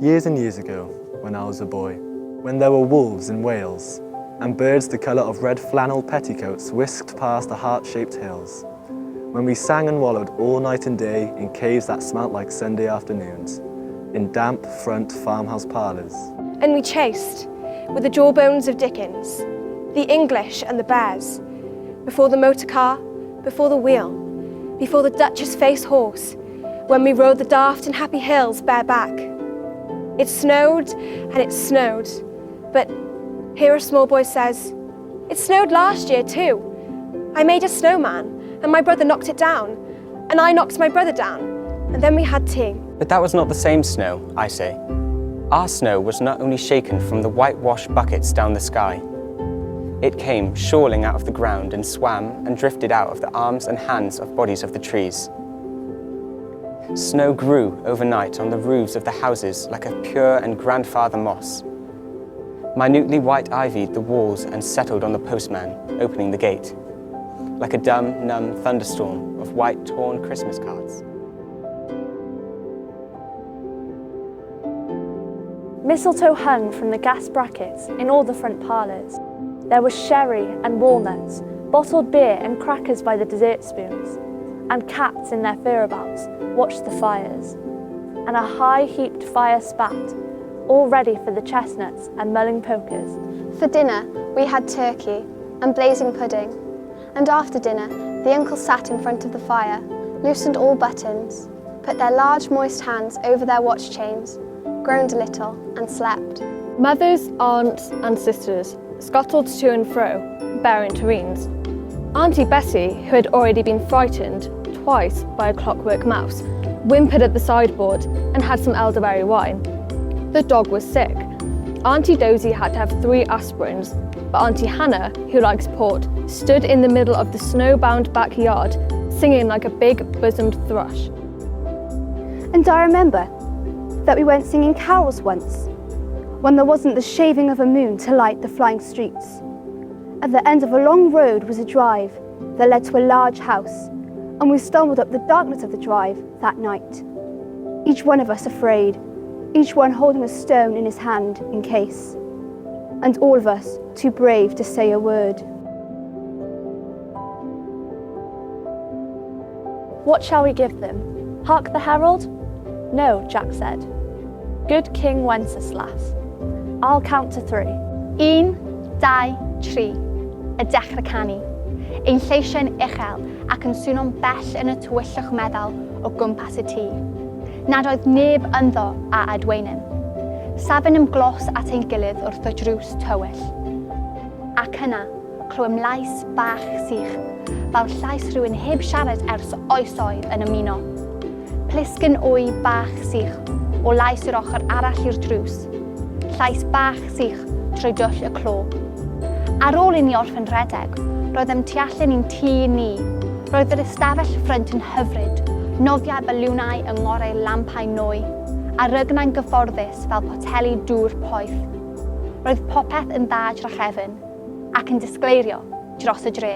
Years and years ago, when I was a boy, when there were wolves in Wales, and birds the colour of red flannel petticoats whisked past the heart-shaped hills, when we sang and wallowed all night and day in caves that smelt like Sunday afternoons, in damp front farmhouse parlours. And we chased, with the jawbones of Dickens, the English and the bears, before the motor car, before the wheel, before the Duchess face horse, when we rode the daft and happy hills bareback. It snowed and it snowed, but here a small boy says, "It snowed last year too. I made a snowman and my brother knocked it down, and I knocked my brother down, and then we had tea." But that was not the same snow, I say. Our snow was not only shaken from the whitewashed buckets down the sky. It came shawling out of the ground and swam and drifted out of the arms and hands of bodies of the trees. Snow grew overnight on the roofs of the houses like a pure and grandfather moss. Minutely white-ivied the walls and settled on the postman, opening the gate, like a dumb, numb thunderstorm of white, torn Christmas cards. Mistletoe hung from the gas brackets in all the front parlours. There was sherry and walnuts, bottled beer and crackers by the dessert spoons, and cats in their thereabouts watched the fires, and a high-heaped fire spat, all ready for the chestnuts and mulling pokers. For dinner, we had turkey and blazing pudding, and after dinner, the uncles sat in front of the fire, loosened all buttons, put their large moist hands over their watch chains, groaned a little, and slept. Mothers, aunts and sisters scuttled to and fro, bearing tureens. Auntie Bessie, who had already been frightened twice by a clockwork mouse, whimpered at the sideboard and had some elderberry wine. The dog was sick. Auntie Dozy had to have 3 aspirins, but Auntie Hannah, who likes port, stood in the middle of the snowbound backyard, singing like a big bosomed thrush. And I remember that we went singing carols once, when there wasn't the shaving of a moon to light the flying streets. At the end of a long road was a drive that led to a large house, and we stumbled up the darkness of the drive that night, each one of us afraid, each one holding a stone in his hand in case, and all of us too brave to say a word. What shall we give them? Hark the herald? No, Jack said. Good King Wenceslas. I'll count to 3. 1, 2, 3. Y dechrau canu. Ein lleisiau'n uchel ac yn swnio'n bell yn y tywyllwch meddal o gwmpas y tŷ. Nad oedd neb ynddo a adweinum. Safon ym glos at ein gilydd wrth y drws tywyll. Ac yna, clywem lais bach sych, fel llais rhywun heb siarad ers oesoedd yn ymuno. Plisgyn wy bach sych o lais i'r ochr arall i'r drws. Llais bach sych trwy dwll y clo. Ar ôl i ni orffen redeg, roeddem tu allan i'n tŷ ni. Roedd yr ystafell ffrynt yn hyfryd, nofiau balwnau yng ngorau lampau nwy, a rygnau'n gyfforddus fel poteli dŵr poeth. Roedd popeth yn dda drachefn, ac yn disgleirio dros y dre.